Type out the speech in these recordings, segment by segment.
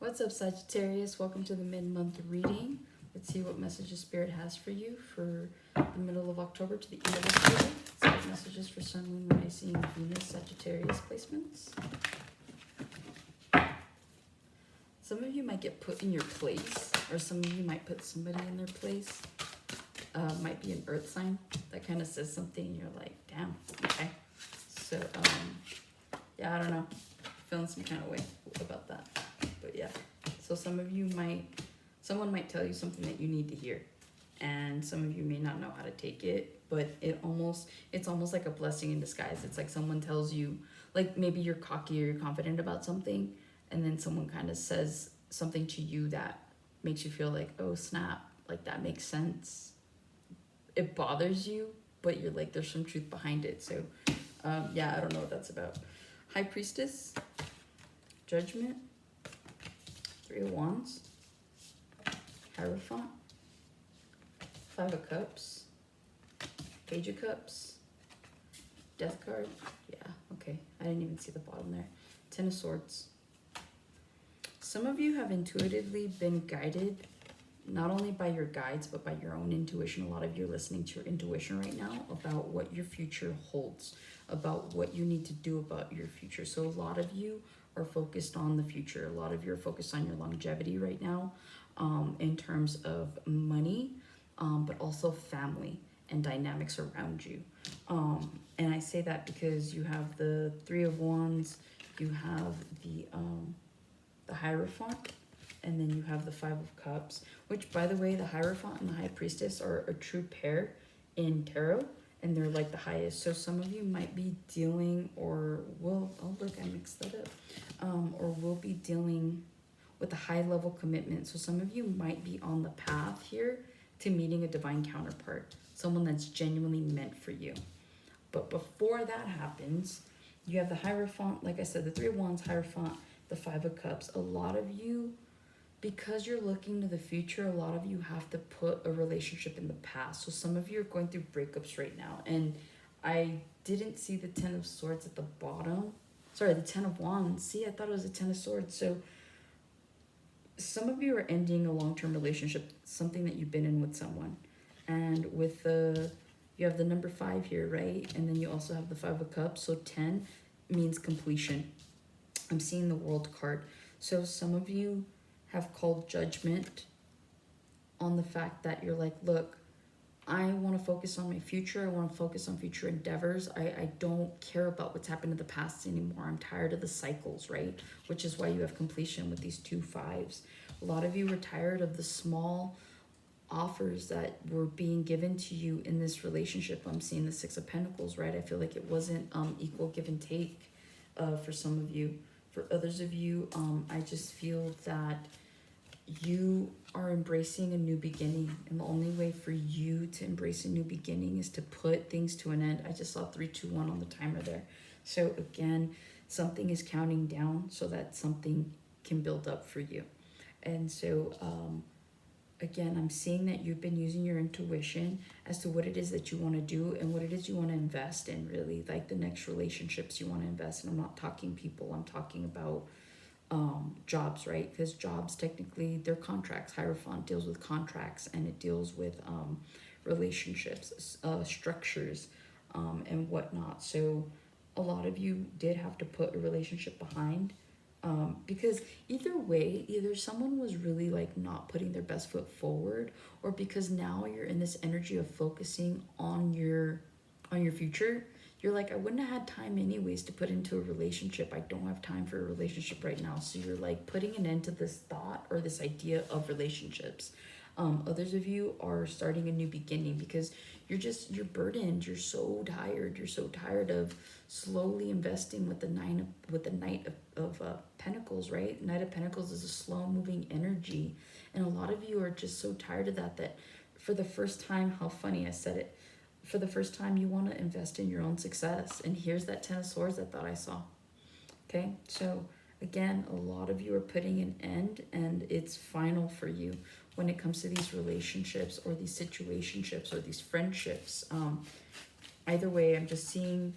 What's up, Sagittarius? Welcome to the mid-month reading. Let's see what messages Spirit has for you for the middle of October to the end of October. Let's see what messages for Sun, Moon, Rising, Venus, Sagittarius placements. Some of you might get put in your place, or some of you might put somebody in their place. Might be an earth sign that kind of says something, you're like, damn, okay. So, yeah, I don't know. Feeling some kind of way about that. But yeah, so someone might tell you something that you need to hear, and some of you may not know how to take it, but it's almost like a blessing in disguise. It's like someone tells you, like maybe you're cocky or you're confident about something, and then someone kind of says something to you that makes you feel like, oh snap, like that makes sense. It bothers you, but you're like, there's some truth behind it. So yeah, I don't know what that's about. High Priestess, Judgment, Three of Wands, Hierophant, Five of Cups, Page of Cups, Death card. Yeah, okay. I didn't even see the bottom there. Ten of Swords. Some of you have intuitively been guided, not only by your guides, but by your own intuition. A lot of you are listening to your intuition right now about what your future holds, about what you need to do about your future. So a lot of you are focused on the future. A lot of you are focused on your longevity right now, in terms of money, but also family and dynamics around you. And I say that because you have the Three of Wands, you have the Hierophant, and then you have the Five of Cups, which, by the way, the Hierophant and the High Priestess are a true pair in tarot, and they're like the highest. So some of you might be dealing, or will, oh look, I mixed that up, or will be dealing with a high level commitment. So some of you might be on the path here to meeting a divine counterpart, someone that's genuinely meant for you. But before that happens, you have the Hierophant, like I said, the Three of Wands, Hierophant, the Five of Cups. A lot of you, because you're looking to the future, a lot of you have to put a relationship in the past. So some of you are going through breakups right now. And I didn't see the Ten of Swords at the bottom. Sorry, the Ten of Wands. See, I thought it was a Ten of Swords. So some of you are ending a long-term relationship, something that you've been in with someone. And with you have the number 5 here, right? And then you also have the Five of Cups. So 10 means completion. I'm seeing the World card. So some of you have called judgment on the fact that you're like, look, I want to focus on my future. I want to focus on future endeavors. I don't care about what's happened in the past anymore. I'm tired of the cycles, right? Which is why you have completion with these 2 5s. A lot of you are tired of the small offers that were being given to you in this relationship. I'm seeing the 6 of Pentacles, right? I feel like it wasn't equal give and take for some of you. For others of you, I just feel that you are embracing a new beginning, and the only way for you to embrace a new beginning is to put things to an end. I just saw 3, 2, 1 on the timer there. So again, something is counting down so that something can build up for you. And so again, I'm seeing that you've been using your intuition as to what it is that you want to do and what it is you want to invest in, really, like the next relationships you want to invest in. I'm not talking people, I'm talking about jobs, right? Because jobs, technically, they're contracts. Hierophant deals with contracts, and it deals with relationships, structures, and whatnot. So a lot of you did have to put a relationship behind, because either way, either someone was really like not putting their best foot forward, or because now you're in this energy of focusing on your future. You're like, I wouldn't have had time anyways to put into a relationship. I don't have time for a relationship right now. So you're like putting an end to this thought or this idea of relationships. Others of you are starting a new beginning because you're burdened. You're so tired. You're so tired of slowly investing with the Knight of Pentacles, right? Knight of Pentacles is a slow moving energy. And a lot of you are just so tired of that for the first time, how funny I said it, for the first time, you want to invest in your own success. And here's that Ten of Swords I thought I saw. Okay, so again, a lot of you are putting an end, and it's final for you when it comes to these relationships or these situationships or these friendships. Either way, I'm just seeing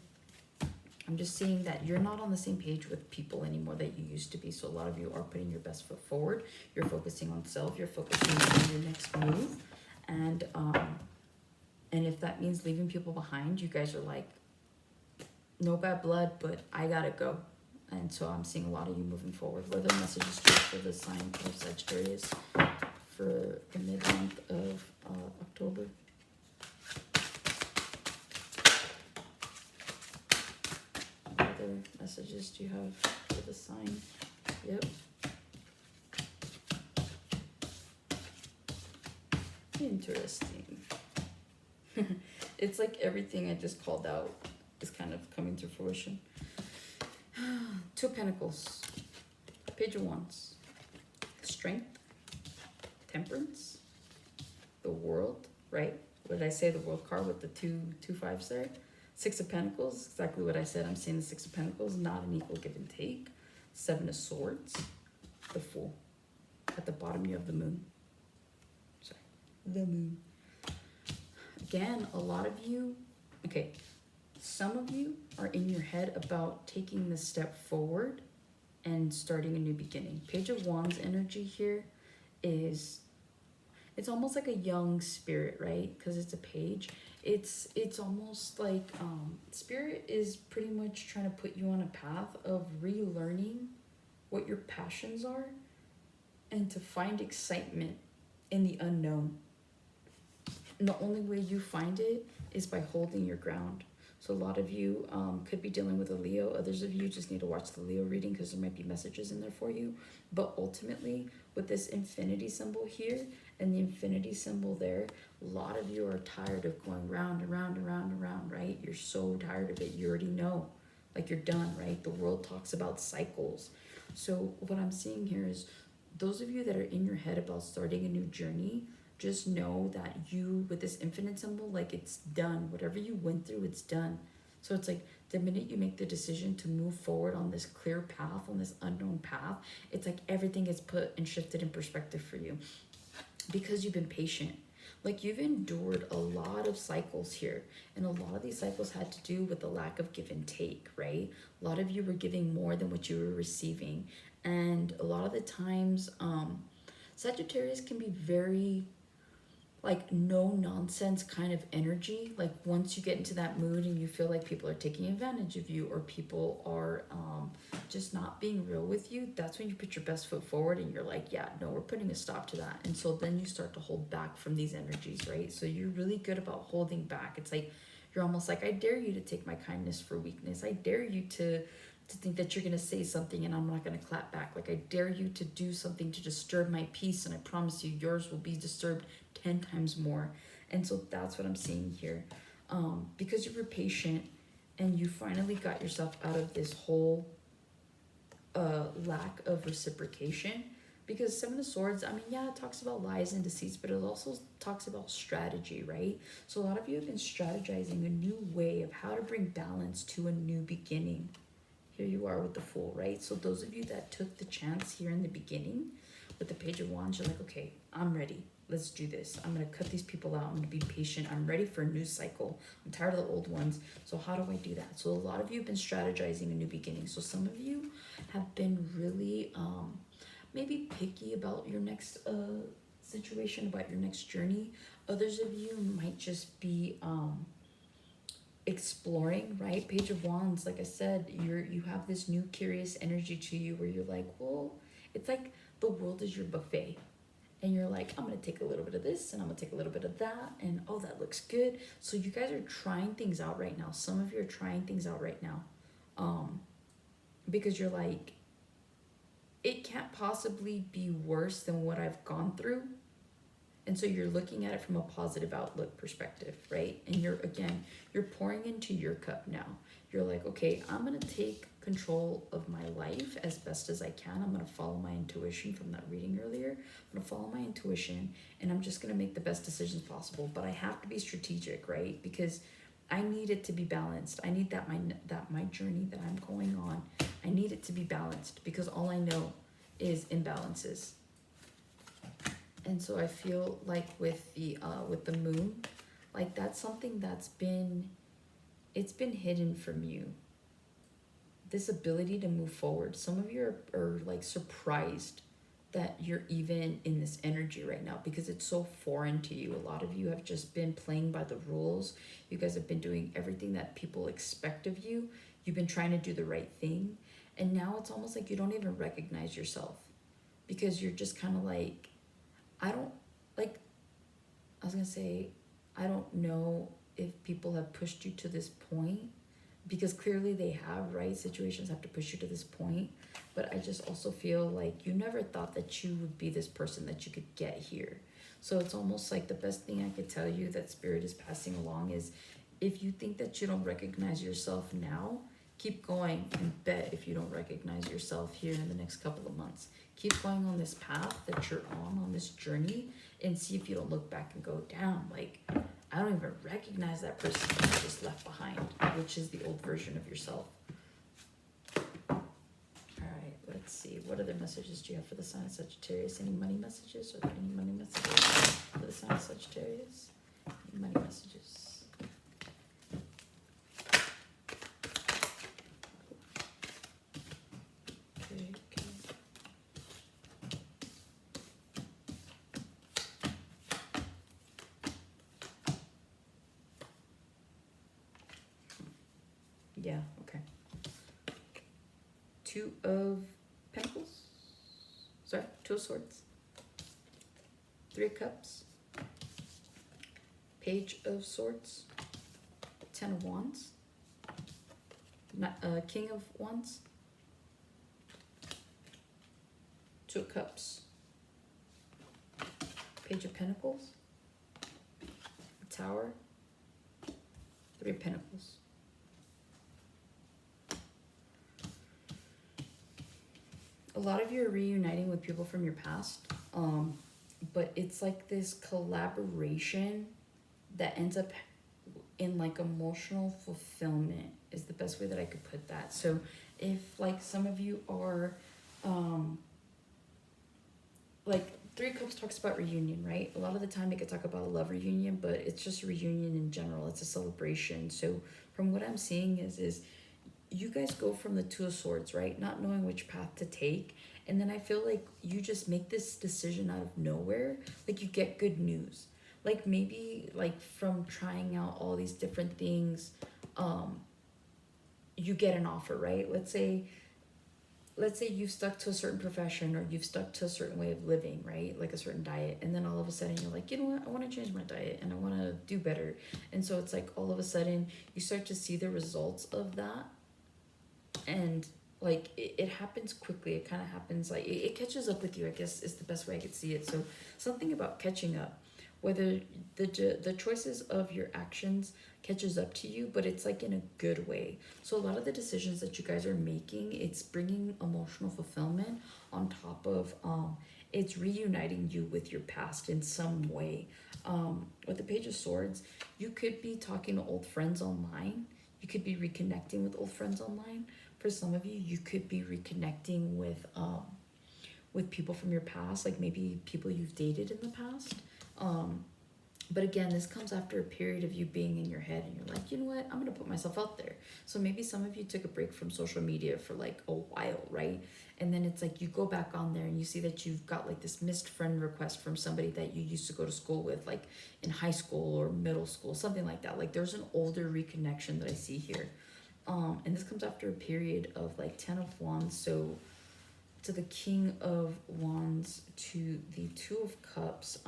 I'm just seeing that you're not on the same page with people anymore that you used to be. So a lot of you are putting your best foot forward. You're focusing on self. You're focusing on your next move. And if that means leaving people behind, you guys are like, no bad blood, but I gotta go. And so I'm seeing a lot of you moving forward. What are the messages for the sign of Sagittarius for the mid-month of October? What other messages do you have for the sign? Yep. Interesting. It's like everything I just called out is kind of coming to fruition. Two of Pentacles, Page of Wands, Strength, Temperance, the World, right? What did I say? The World card with the two fives there. Six of Pentacles, exactly what I said. I'm seeing the Six of Pentacles, not an equal give and take. Seven of Swords, the Fool. At the bottom you have the Moon. Sorry, the Moon. Again, a lot of you, okay, some of you are in your head about taking the step forward and starting a new beginning. Page of Wands energy here is, it's almost like a young spirit, right? Because it's a page. It's almost like spirit is pretty much trying to put you on a path of relearning what your passions are and to find excitement in the unknown. And the only way you find it is by holding your ground. So a lot of you could be dealing with a Leo. Others of you just need to watch the Leo reading because there might be messages in there for you. But ultimately, with this infinity symbol here and the infinity symbol there, a lot of you are tired of going round and round and round and round, right? You're so tired of it. You already know. Like you're done, right? The world talks about cycles. So what I'm seeing here is those of you that are in your head about starting a new journey, just know that you, with this infinite symbol, like it's done. Whatever you went through, it's done. So it's like the minute you make the decision to move forward on this clear path, on this unknown path, it's like everything is put and shifted in perspective for you because you've been patient. Like you've endured a lot of cycles here, and a lot of these cycles had to do with the lack of give and take, right? A lot of you were giving more than what you were receiving. And a lot of the times, Sagittarius can be very like no nonsense kind of energy. Like once you get into that mood and you feel like people are taking advantage of you or people are just not being real with you, that's when you put your best foot forward and you're like, yeah, no, we're putting a stop to that. And so then you start to hold back from these energies, right? So you're really good about holding back. It's like you're almost like, I dare you to take my kindness for weakness. I dare you to think that you're going to say something and I'm not going to clap back. Like I dare you to do something to disturb my peace, and I promise you yours will be disturbed 10 times more. And so that's what I'm seeing here. Because you were patient and you finally got yourself out of this whole lack of reciprocation. Because Seven of Swords, I mean, yeah, it talks about lies and deceits, but it also talks about strategy, right? So a lot of you have been strategizing a new way of how to bring balance to a new beginning. Here you are with the Fool, right? So those of you that took the chance here in the beginning with the Page of Wands, you're like, okay, I'm ready. Let's do this. I'm going to cut these people out. I'm going to be patient. I'm ready for a new cycle. I'm tired of the old ones. So how do I do that? So a lot of you have been strategizing a new beginning. So some of you have been really maybe picky about your next situation, about your next journey. Others of you might just be exploring, right? Page of Wands, like I said, you have this new curious energy to you where you're like, well, it's like the world is your buffet. And you're like, I'm going to take a little bit of this and I'm going to take a little bit of that. And oh, that looks good. So you guys are trying things out right now. Some of you are trying things out right now. Because you're like, it can't possibly be worse than what I've gone through. And so you're looking at it from a positive outlook perspective, right? And you're pouring into your cup now. You're like, okay, I'm going to take control of my life as best as I can. I'm going to follow my intuition from that reading earlier. I'm going to follow my intuition and I'm just going to make the best decisions possible. But I have to be strategic, right? Because I need it to be balanced. I need that my journey that I'm going on, I need it to be balanced because all I know is imbalances. And so I feel like with the moon, like that's something that's been hidden from you. this ability to move forward. Some of you are like surprised that you're even in this energy right now because it's so foreign to you. A lot of you have just been playing by the rules. You guys have been doing everything that people expect of you. You've been trying to do the right thing. And now it's almost like you don't even recognize yourself because you're just kind of like, I don't, like, I was going to say, I don't know if people have pushed you to this point because clearly they have, right? Situations have to push you to this point. But I just also feel like you never thought that you would be this person that you could get here. So it's almost like the best thing I could tell you that Spirit is passing along is if you think that you don't recognize yourself now, keep going and bet if you don't recognize yourself here in the next couple of months. Keep going on this path that you're on this journey, and see if you don't look back and go, damn, like, I don't even recognize that person that I just left behind, which is the old version of yourself. All right, let's see. What other messages do you have for the sign of Sagittarius? Any money messages? Are there any money messages for the sign of Sagittarius? Any money messages? Okay. Yeah, okay. Two of Pentacles. Sorry, Two of Swords. Three of Cups. Page of Swords. Ten of Wands. King of Wands. Two of Cups. Page of Pentacles. Tower. Three of Pentacles. A lot of you are reuniting with people from your past, but it's like this collaboration that ends up in like emotional fulfillment is the best way that I could put that. So if like some of you are like Three of Cups talks about reunion, right? A lot of the time they could talk about a love reunion, but it's just a reunion in general. It's a celebration. So from what I'm seeing is you guys go from the Two of Swords, right? Not knowing which path to take. And then I feel like you just make this decision out of nowhere. Like you get good news. Like maybe like from trying out all these different things, you get an offer, right? Let's say you've stuck to a certain profession or you've stuck to a certain way of living, right? Like a certain diet. And then all of a sudden you're like, you know what? I want to change my diet and I want to do better. And so it's like all of a sudden you start to see the results of that. And like it happens quickly. It kind of happens like it catches up with you, I guess is the best way I could see it. So something about catching up, whether the choices of your actions catches up to you, but it's like in a good way. So a lot of the decisions that you guys are making, it's bringing emotional fulfillment on top of it's reuniting you with your past in some way. With the Page of Swords, you could be talking to old friends online. You could be reconnecting with old friends online. For some of you, you could be reconnecting with people from your past, like maybe people you've dated in the past. But again, this comes after a period of you being in your head and you're like, you know what, I'm gonna put myself out there. So maybe some of you took a break from social media for like a while, right? And then it's like you go back on there and you see that you've got like this missed friend request from somebody that you used to go to school with, like in high school or middle school, something like that. Like there's an older reconnection that I see here. And this comes after a period of like 10 of Wands, so to the King of Wands, to the Two of Cups.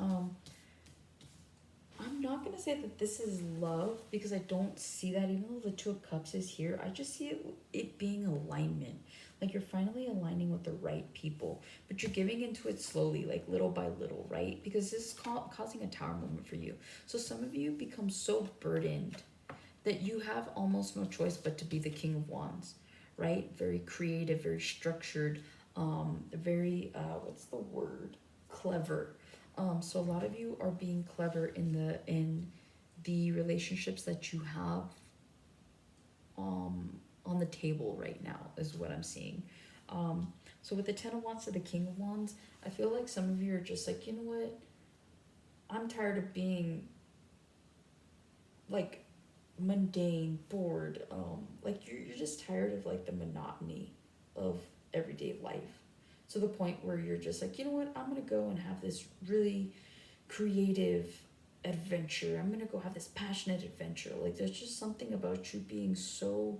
I'm not going to say that this is love because I don't see that. Even though the Two of Cups is here, I just see it being alignment. Like you're finally aligning with the right people, but you're giving into it slowly, like little by little, right? Because this is causing a tower moment for you. So some of you become so burdened that you have almost no choice but to be the King of Wands, right? Very creative, very structured, very, what's the word? Clever. So a lot of you are being clever in the relationships that you have on the table right now is what I'm seeing. So with the 10 of Wands to the King of Wands, I feel like some of you are just like, you know what? I'm tired of being like mundane, bored, like you're just tired of like the monotony of everyday life, to the point where you're just like, you know what, I'm gonna go and have this really creative adventure. I'm gonna go have this passionate adventure. Like there's just something about you being so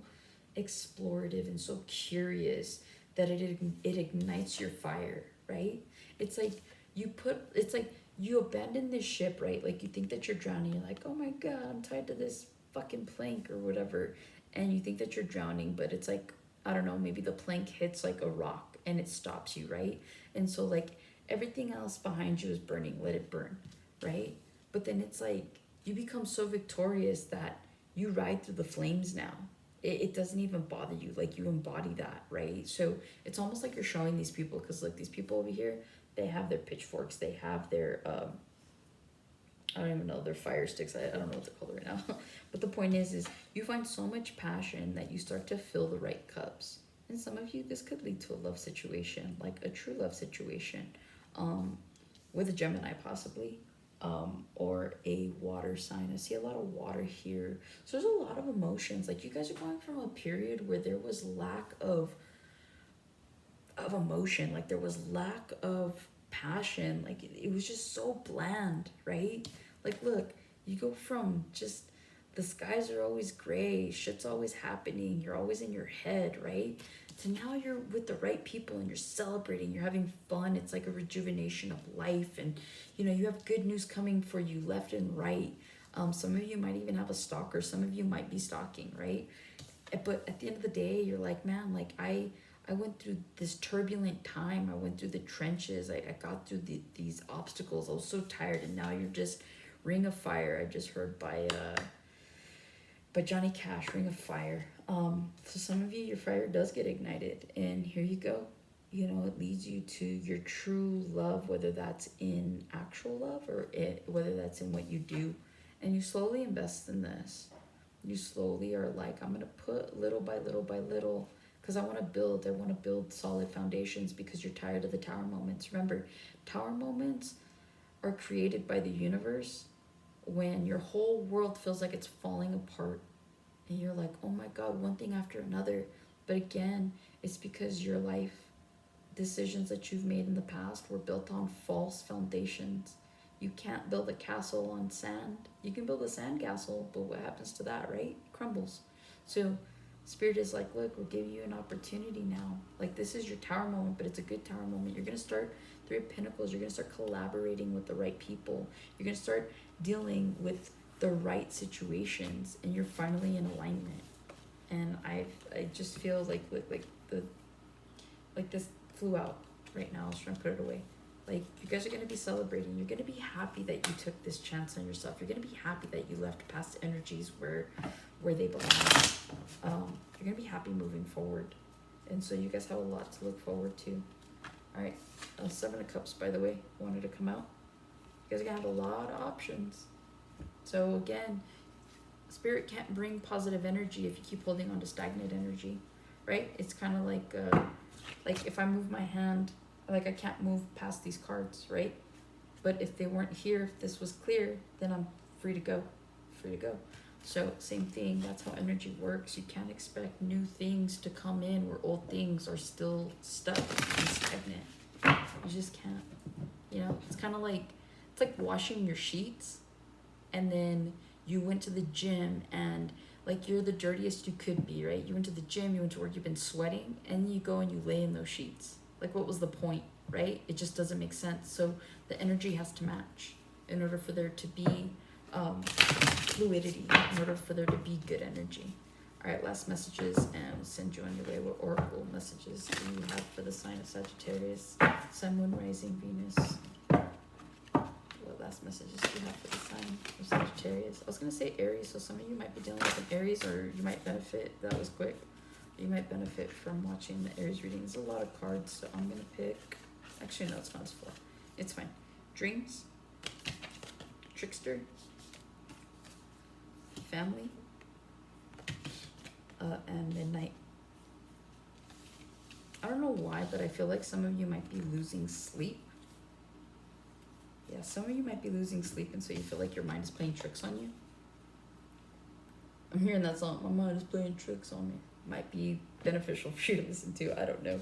explorative and so curious that it ignites your fire, right? It's like it's like you abandon this ship, right? Like you think that you're drowning. You're like, oh my god, I'm tied to this fucking plank or whatever, and you think that you're drowning, but it's like, I don't know, maybe the plank hits like a rock and it stops you, right? And so like everything else behind you is burning. Let it burn, right? But then it's like you become so victorious that you ride through the flames now. It doesn't even bother you. Like you embody that, right? So it's almost like you're showing these people, because like these people over here, they have their pitchforks, they have their I don't even know, their fire sticks. I don't know what they're called right now. But the point is you find so much passion that you start to fill the right cups. And some of you, this could lead to a love situation, like a true love situation, with a Gemini possibly, or a water sign. I see a lot of water here. So there's a lot of emotions. Like you guys are going from a period where there was lack of emotion, like there was lack of passion, like it was just so bland, right? Like look, you go from just the skies are always gray, shit's always happening, you're always in your head, right? So now you're with the right people and you're celebrating, you're having fun. It's like a rejuvenation of life, and you know, you have good news coming for you left and right. Some of you might even have a stalker, some of you might be stalking, right? But at the end of the day, you're like, man, like I went through this turbulent time. I went through the trenches. I got through these obstacles. I was so tired, and now you're just Ring of Fire. I just heard by Johnny Cash, Ring of Fire. So some of you, your fire does get ignited, and here you go. You know, it leads you to your true love, whether that's in actual love or whether that's in what you do, and you slowly invest in this. You slowly are like, I'm gonna put little by little by little, because I want to build solid foundations, because you're tired of the tower moments. Remember, tower moments are created by the universe when your whole world feels like it's falling apart, and you're like, oh my god, one thing after another. But again, it's because your life decisions that you've made in the past were built on false foundations. You can't build a castle on sand. You can build a sand castle, but what happens to that, right? It crumbles. So Spirit is like, look, we're giving you an opportunity now. Like, this is your tower moment, but it's a good tower moment. You're going to start Three of Pentacles. You're going to start collaborating with the right people. You're going to start dealing with the right situations, and you're finally in alignment. And I just feel like this flew out right now. I was trying to put it away. Like, you guys are going to be celebrating. You're going to be happy that you took this chance on yourself. You're going to be happy that you left past energies where they belong. You're going to be happy moving forward. And so you guys have a lot to look forward to. All right. Seven of Cups, by the way, wanted to come out. You guys are going to have a lot of options. So again, Spirit can't bring positive energy if you keep holding on to stagnant energy, right? It's kind of like if I move my hand, like I can't move past these cards, right? But if they weren't here, if this was clear, then I'm free to go. So same thing, that's how energy works. You can't expect new things to come in where old things are still stuck and stagnant. You just can't. You know, it's kind of like, it's like washing your sheets, and then you went to the gym and like you're the dirtiest you could be, right? You went to the gym, you went to work, you've been sweating, and you go and you lay in those sheets. Like, what was the point, right? It just doesn't make sense. So the energy has to match in order for there to be fluidity, in order for there to be good energy. All right, last messages, and we'll send you on your way. What oracle messages do you have for the sign of Sagittarius, Sun, Moon, Rising, Venus? What last messages do you have for the sign of Sagittarius? I was going to say Aries, so some of you might be dealing with an Aries, or you might benefit. That was quick. You might benefit from watching the Aries reading. There's a lot of cards, so I'm going to pick... Actually, no, it's not. It's 4. It's fine. Dreams. Trickster. Family. And Midnight. I don't know why, but I feel like some of you might be losing sleep. Yeah, some of you might be losing sleep, and so you feel like your mind is playing tricks on you. I'm hearing that song. My mind is playing tricks on me. Might be beneficial for you to listen to. I don't know.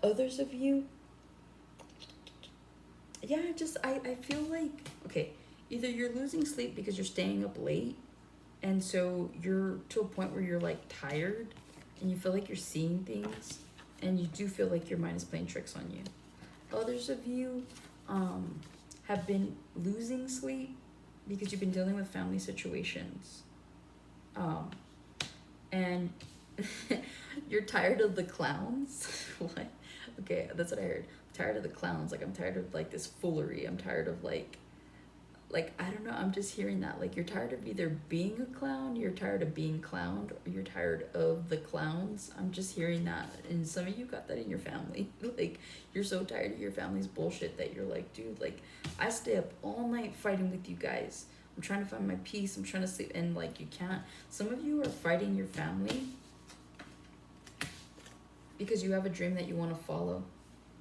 Others of you, yeah, I feel like, okay, either you're losing sleep because you're staying up late, and so you're to a point where you're like tired, and you feel like you're seeing things, and you do feel like your mind is playing tricks on you. Others of you have been losing sleep because you've been dealing with family situations. And you're tired of the clowns. What? Okay, that's what I heard. I'm tired of the clowns. Like, I'm tired of like this foolery. I'm tired of like I don't know, I'm just hearing that. Like, you're tired of either being a clown, you're tired of being clowned, or you're tired of the clowns. I'm just hearing that. And some of you got that in your family. Like, you're so tired of your family's bullshit that you're like, dude, like, I stay up all night fighting with you guys. I'm trying to find my peace. I'm trying to sleep. And like, you can't. Some of you are fighting your family because you have a dream that you want to follow.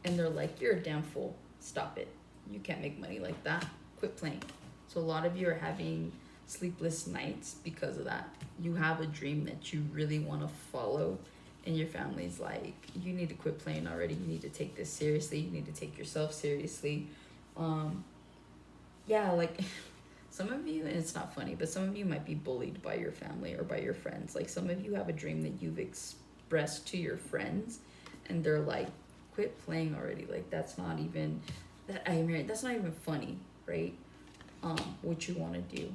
And they're like, you're a damn fool. Stop it. You can't make money like that. Quit playing. So a lot of you are having sleepless nights because of that. You have a dream that you really want to follow, and your family's like, you need to quit playing already. You need to take this seriously. You need to take yourself seriously. Yeah, like some of you, and it's not funny, but some of you might be bullied by your family or by your friends. Like, some of you have a dream that you've expressed to your friends, and they're like, quit playing already. Like, that's not even that's not even funny, right? What you want to do.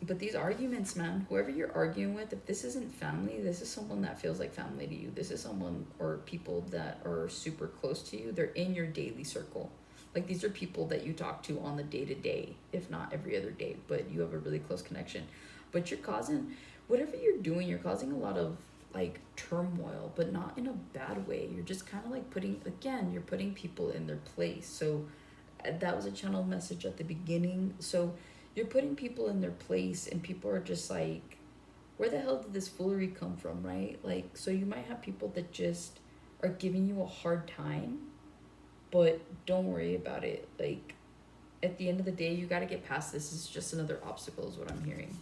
But these arguments, man, whoever you're arguing with, if this isn't family, this is someone that feels like family to you. This is someone or people that are super close to you. They're in your daily circle. Like, these are people that you talk to on the day-to-day, if not every other day, but you have a really close connection. But you're causing, whatever you're doing, you're causing a lot of like turmoil, but not in a bad way. You're just kind of like you're putting people in their place. So that was a channel message at the beginning. So you're putting people in their place, and people are just like, where the hell did this foolery come from, right? Like, so you might have people that just are giving you a hard time, but don't worry about it. Like, at the end of the day, you got to get past this. It's just another obstacle is what I'm hearing.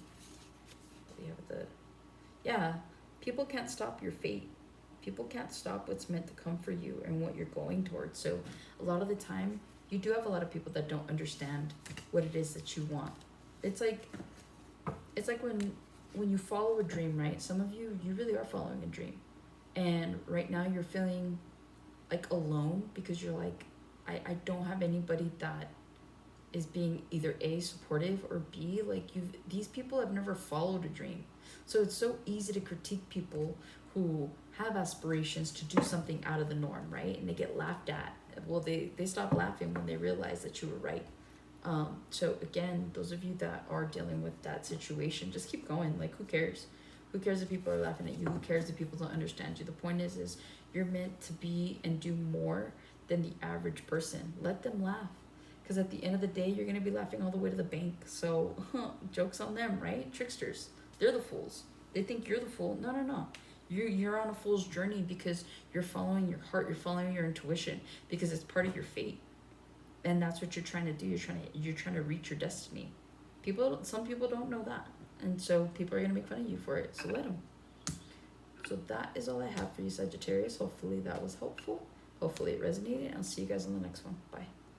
Yeah, people can't stop your fate. People can't stop what's meant to come for you and what you're going towards. So a lot of the time, you do have a lot of people that don't understand what it is that you want. It's like when you follow a dream, right? Some of you really are following a dream. And right now you're feeling like alone because you're like, I don't have anybody that is being either A, supportive, or B, like, these people have never followed a dream. So it's so easy to critique people who have aspirations to do something out of the norm, right? And they get laughed at. Well, they stop laughing when they realize that you were right. So again, those of you that are dealing with that situation, just keep going. Like, who cares? Who cares if people are laughing at you? Who cares if people don't understand you? The point is you're meant to be and do more than the average person. Let them laugh. Because at the end of the day, you're going to be laughing all the way to the bank. So, joke's on them, right? Tricksters. They're the fools. They think you're the fool. No. You're on a fool's journey because you're following your heart. You're following your intuition because it's part of your fate. And that's what you're trying to do. You're trying to reach your destiny. Some people don't know that. And so people are going to make fun of you for it. So let them. So that is all I have for you, Sagittarius. Hopefully that was helpful. Hopefully it resonated. I'll see you guys on the next one. Bye.